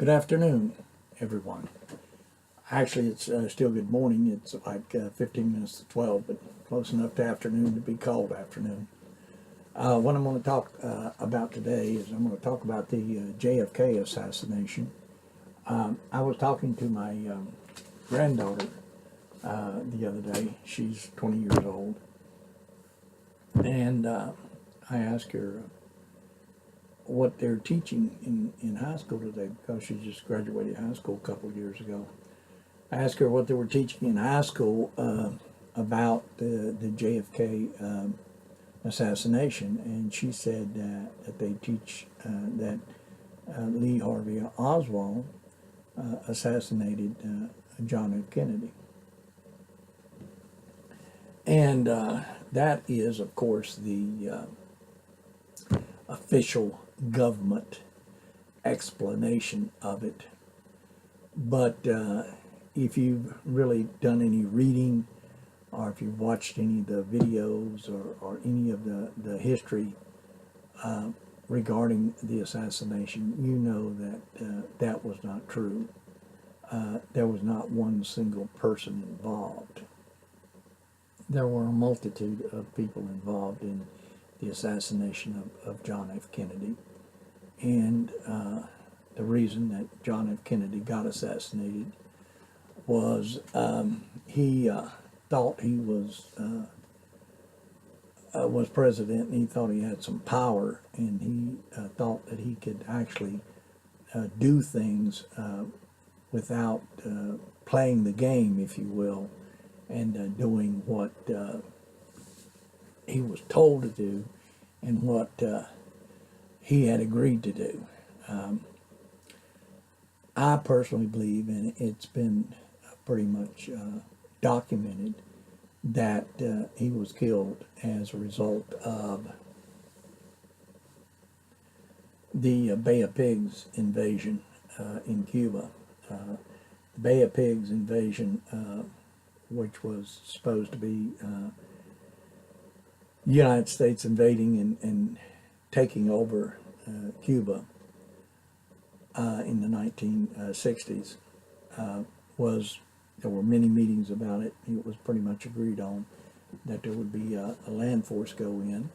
Good afternoon, everyone. Actually, it's still good morning. It's like 15 minutes to 12, but close enough to afternoon to be called afternoon. What I'm going to talk about today is I'm going to talk about the JFK assassination. I was talking to my granddaughter the other day. She's 20 years old. And I asked her what they're teaching in high school today, because she just graduated high school a couple of years ago. I asked her what they were teaching in high school about the JFK assassination, and she said that they teach that Lee Harvey Oswald assassinated John F. Kennedy. And that is, of course, the official government explanation of it. But if you've really done any reading, or if you've watched any of the videos or any of the history regarding the assassination, you know that that was not true. There was not one single person involved. There were a multitude of people involved in the assassination of John F. Kennedy. And the reason that John F. Kennedy got assassinated was he thought he was president, and he thought he had some power, and he thought that he could actually do things without playing the game, if you will, and doing what he was told to do and what he had agreed to do. I personally believe, and it's been pretty much documented, that he was killed as a result of the Bay of Pigs invasion in Cuba. The Bay of Pigs invasion, which was supposed to be the United States invading and taking over Cuba in the 1960s, there were many meetings about it. It was pretty much agreed on that there would be a land force go in,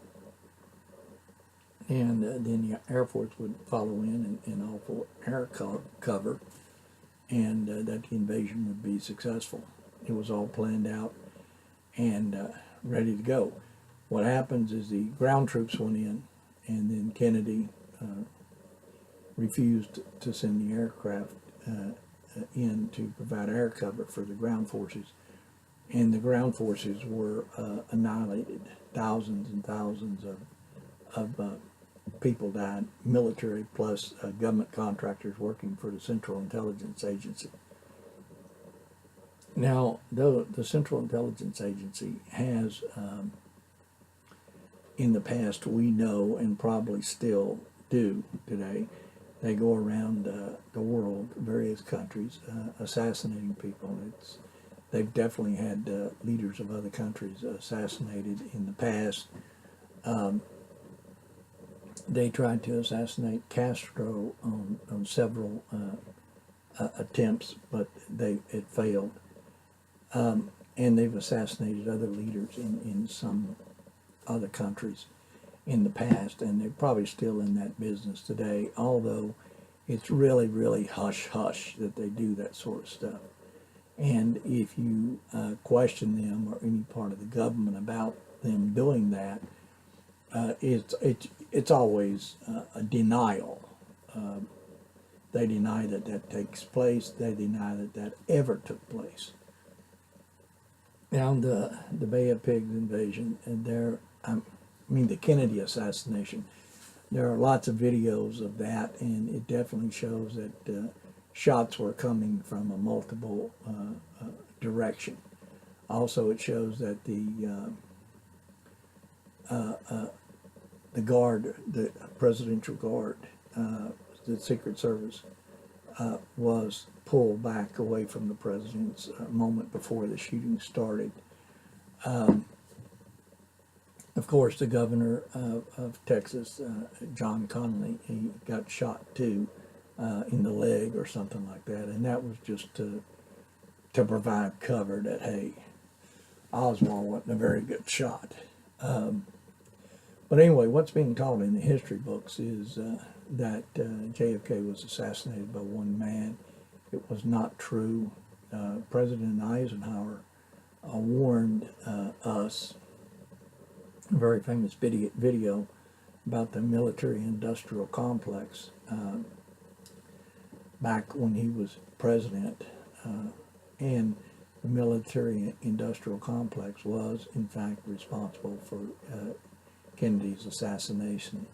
and then the Air Force would follow in and offer air cover, and that the invasion would be successful. It was all planned out and ready to go. What happens is the ground troops went in, and then Kennedy refused to send the aircraft in to provide air cover for the ground forces, and the ground forces were annihilated. Thousands and thousands of people died, military plus government contractors working for the Central Intelligence Agency. Now, the Central Intelligence Agency has, in the past, we know, and probably still do today, they go around the world, various countries, assassinating people. They've definitely had leaders of other countries assassinated in the past. They tried to assassinate Castro on several attempts, but it failed. And they've assassinated other leaders in some other countries in the past, and they're probably still in that business today, although it's really, really hush-hush that they do that sort of stuff. And if you question them or any part of the government about them doing that, it's always a denial. They deny that that takes place. They deny that that ever took place. Now, the Bay of Pigs invasion, and the Kennedy assassination, there are lots of videos of that, and it definitely shows that shots were coming from a multiple direction. Also, it shows that the guard, the presidential guard, the Secret Service, was pulled back away from the president's moment before the shooting started. Of course, the governor of Texas, John Connally, he got shot too in the leg or something like that, and that was just to provide cover that, hey, Oswald wasn't a very good shot. But anyway, what's being taught in the history books is that JFK was assassinated by one man. It was not true. President Eisenhower warned us, a very famous video about the military-industrial complex back when he was president, and the military-industrial complex was, in fact, responsible for Kennedy's assassination.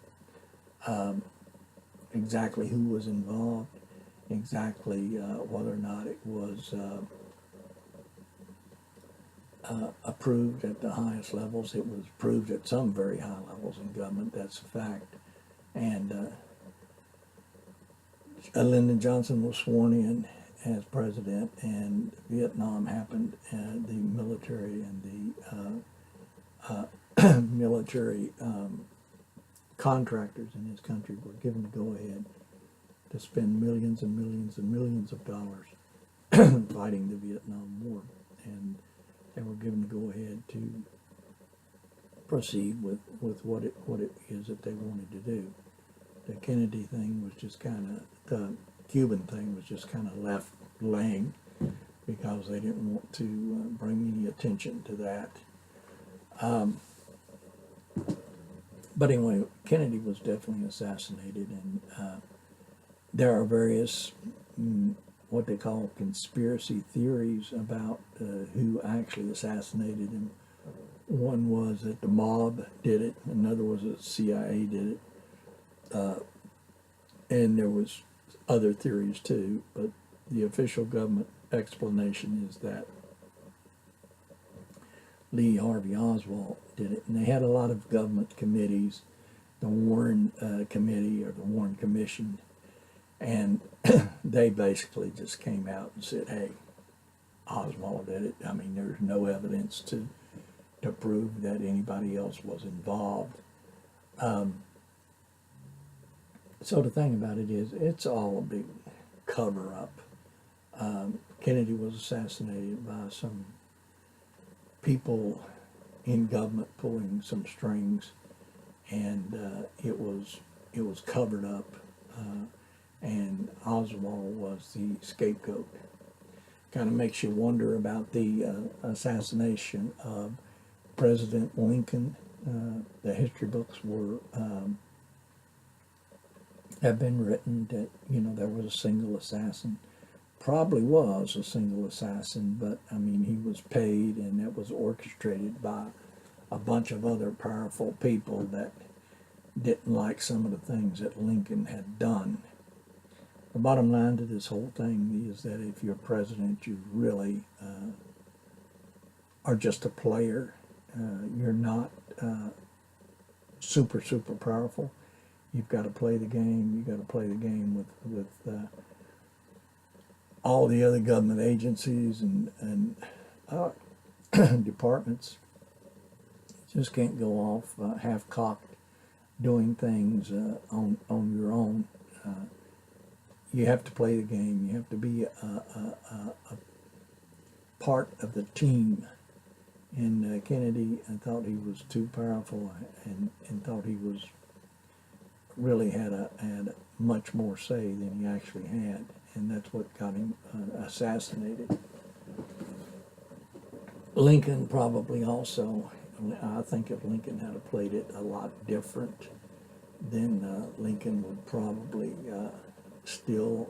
Exactly who was involved, exactly whether or not it was approved at the highest levels. It was approved at some very high levels in government, that's a fact. And Lyndon Johnson was sworn in as president, and Vietnam happened, and the military and the military contractors in his country were given the go-ahead to spend millions and millions and millions of dollars fighting the Vietnam War, and they were given the go-ahead to proceed with what it is that they wanted to do. The Kennedy thing was just kind of, the Cuban thing was just kind of left laying because they didn't want to bring any attention to that. But anyway, Kennedy was definitely assassinated, and there are various what they call conspiracy theories about who actually assassinated him. One was that the mob did it, another was that the CIA did it, and there was other theories too, but the official government explanation is that Lee Harvey Oswald did it. And they had a lot of government committees, the Warren Committee or the Warren Commission, and they basically just came out and said, hey, Oswald did it. I mean, there's no evidence to prove that anybody else was involved. So the thing about it is, it's all a big cover-up. Kennedy was assassinated by some people in government pulling some strings, and it was covered up, and Oswald was the scapegoat. Kind of makes you wonder about the assassination of President Lincoln. The history books were have been written that, you know, there was a single assassin. Probably was a single assassin, but I mean, he was paid, and it was orchestrated by a bunch of other powerful people that didn't like some of the things that Lincoln had done. The bottom line to this whole thing is that if you're president, you really are just a player. You're not super powerful. You've got to play the game. You've got to play the game with all the other government agencies and departments. You just can't go off half-cocked doing things on your own. You have to play the game. You have to be a part of the team. And Kennedy, I thought he was too powerful, and thought he was really had much more say than he actually had, and that's what got him assassinated. Lincoln probably also, I think if Lincoln had played it a lot different, then Lincoln would probably still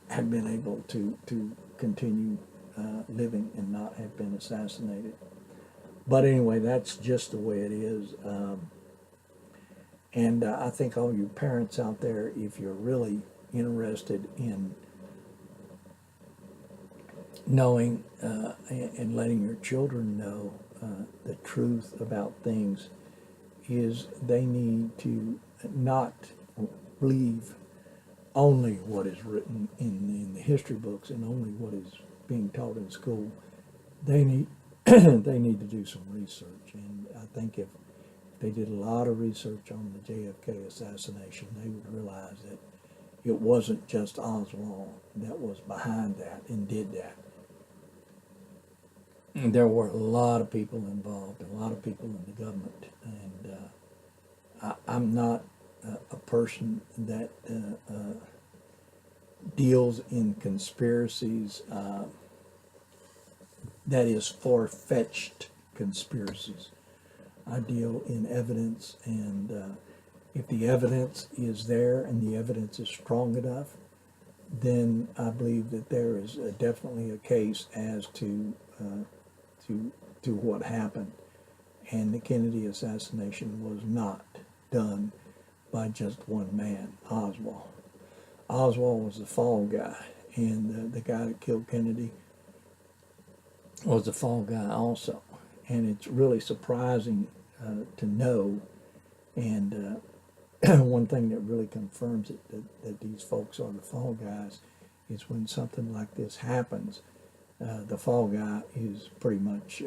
have been able to continue living and not have been assassinated. But anyway, that's just the way it is. And I think all you parents out there, if you're really interested in knowing and letting your children know the truth about things, is they need to not believe only what is written in the history books and only what is being taught in school. They need they need to do some research, and I think if they did a lot of research on the JFK assassination, they would realize that it wasn't just Oswald that was behind that and did that. And there were a lot of people involved, a lot of people in the government. And I'm not a person that deals in conspiracies that is far-fetched conspiracies. I deal in evidence, and if the evidence is there and the evidence is strong enough, then I believe that there is definitely a case as to what happened. And the Kennedy assassination was not done by just one man, Oswald. Oswald was the fall guy, and the guy that killed Kennedy was the fall guy also. And it's really surprising to know, and one thing that really confirms it, that these folks are the fall guys, is when something like this happens, the fall guy is pretty much,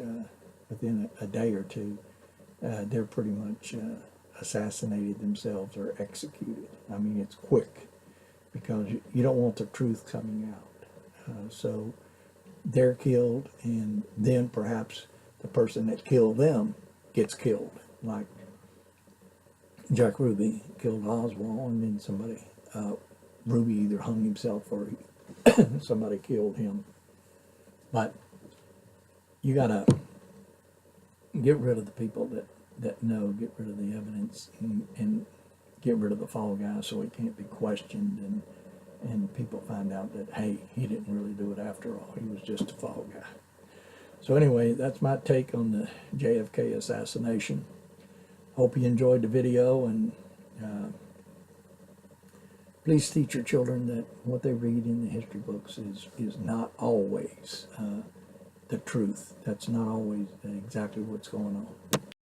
within a day or two, they're pretty much assassinated themselves or executed. I mean, it's quick, because you don't want the truth coming out. So they're killed, and then perhaps the person that killed them gets killed, like Jack Ruby killed Oswald, and then somebody, Ruby either hung himself or somebody killed him. But you gotta get rid of the people that know, get rid of the evidence, and get rid of the fall guy so he can't be questioned, and people find out that, hey, he didn't really do it after all. He was just a fall guy. So anyway, that's my take on the JFK assassination. Hope you enjoyed the video, and please teach your children that what they read in the history books is not always the truth. That's not always exactly what's going on.